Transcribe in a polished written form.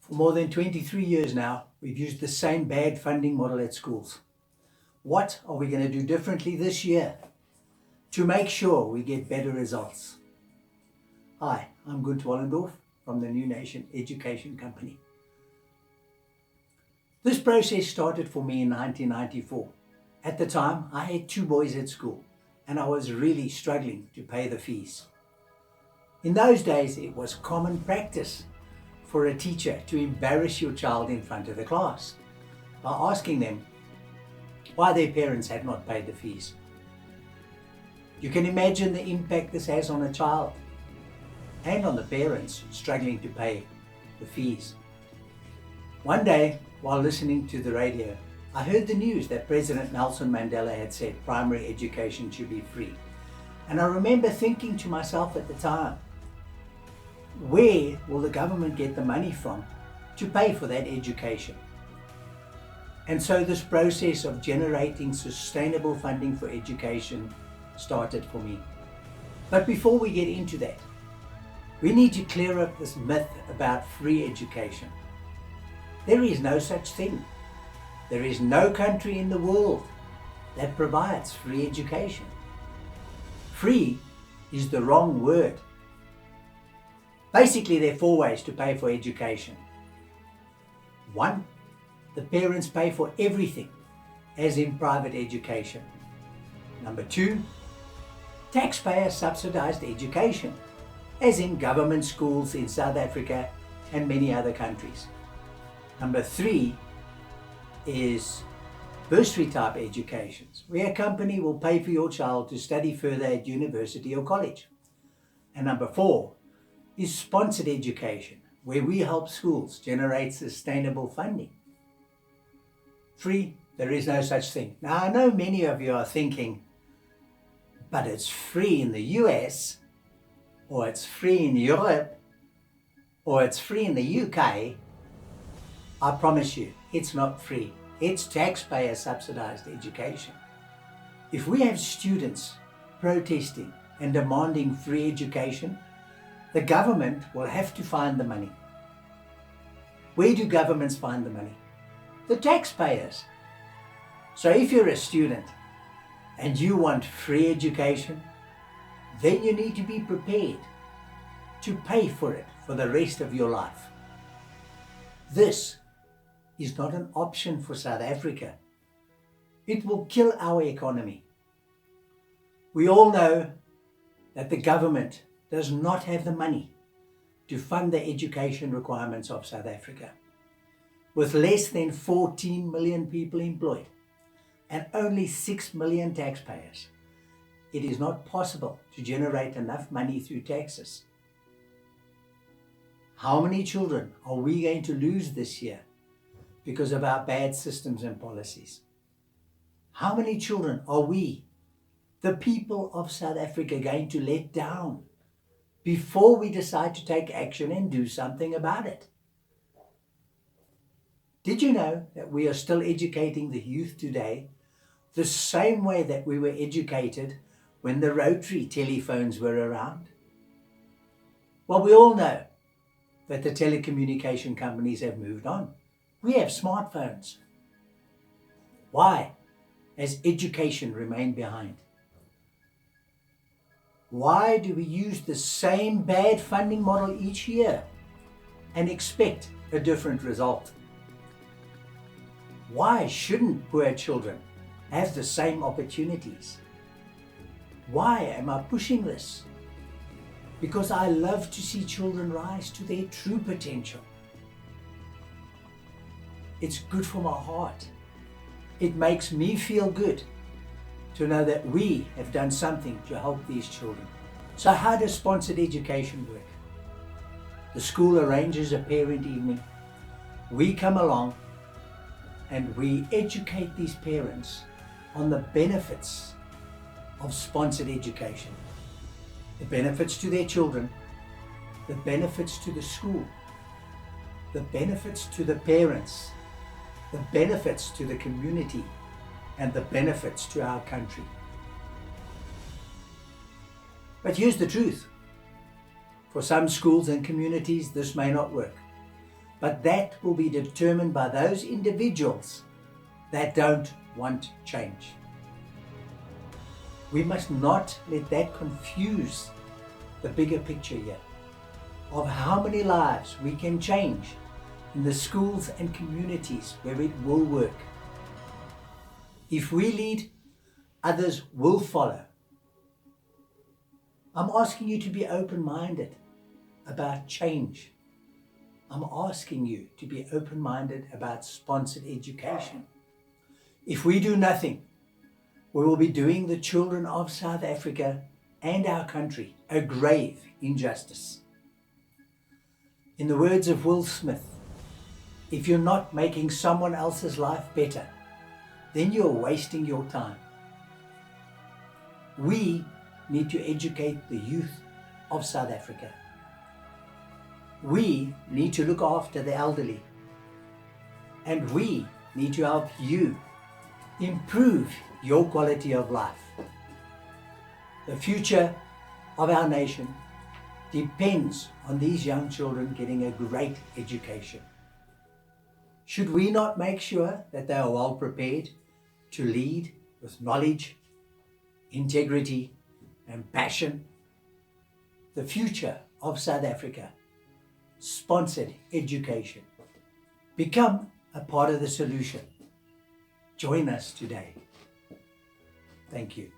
For more than 23 years now, we've used the same bad funding model at schools. What are we going to do differently this year to make sure we get better results? Hi, I'm Gunt Wallendorf from the New Nation Education Company. This process started for me in 1994. At the time, I had 2 boys at school and I was really struggling to pay the fees. In those days, it was common practice for a teacher to embarrass your child in front of the class by asking them why their parents had not paid the fees. You can imagine the impact this has on a child and on the parents struggling to pay the fees. One day, while listening to the radio, I heard the news that President Nelson Mandela had said primary education should be free. And I remember thinking to myself at the time, where will the government get the money from to pay for that education? And so this process of generating sustainable funding for education started for me. But before we get into that, we need to clear up this myth about free education. There is no such thing. There is no country in the world that provides free education. Free is the wrong word. Basically, there are 4 ways to pay for education. 1, the parents pay for everything, as in private education. Number 2, taxpayer subsidized education, as in government schools in South Africa and many other countries. Number 3 is bursary type educations, where a company will pay for your child to study further at university or college. And number 4 is sponsored education, where we help schools generate sustainable funding. 3, there is no such thing. Now, I know many of you are thinking, but it's free in the US, or it's free in Europe, or it's free in the UK. I promise you, it's not free. It's taxpayer subsidized education. If we have students protesting and demanding free education, the government will have to find the money. Where do governments find the money? The taxpayers. So if you're a student and you want free education, then you need to be prepared to pay for it for the rest of your life. This is not an option for South Africa. It will kill our economy. We all know that the government does not have the money to fund the education requirements of South Africa. With less than 14 million people employed and only 6 million taxpayers, it is not possible to generate enough money through taxes. How many children are we going to lose this year because of our bad systems and policies? How many children are we, the people of South Africa, going to let down before we decide to take action and do something about it? Did you know that we are still educating the youth today the same way that we were educated when the rotary telephones were around? Well, we all know that the telecommunication companies have moved on. We have smartphones. Why has education remained behind? Why do we use the same bad funding model each year and expect a different result? Why shouldn't poor children have the same opportunities? Why am I pushing this? Because I love to see children rise to their true potential. It's good for my heart. It makes me feel good to know that we have done something to help these children. So how does sponsored education work? The school arranges a parent evening. We come along and we educate these parents on the benefits of sponsored education. The benefits to their children, the benefits to the school, the benefits to the parents, the benefits to the community, and the benefits to our country. But here's the truth. For some schools and communities, this may not work. but that will be determined by those individuals that don't want change. We must not let that confuse the bigger picture here of how many lives we can change in the schools and communities where it will work. If we lead, others will follow. I'm asking you to be open-minded about change. I'm asking you to be open-minded about sponsored education. If we do nothing, we will be doing the children of South Africa and our country a grave injustice. In the words of Will Smith, if you're not making someone else's life better, then you're wasting your time. We need to educate the youth of South Africa. We need to look after the elderly. And we need to help you improve your quality of life. The future of our nation depends on these young children getting a great education. Should we not make sure that they are well prepared to lead with knowledge, integrity, and passion? The future of South Africa, sponsored education. Become a part of the solution. Join us today. Thank you.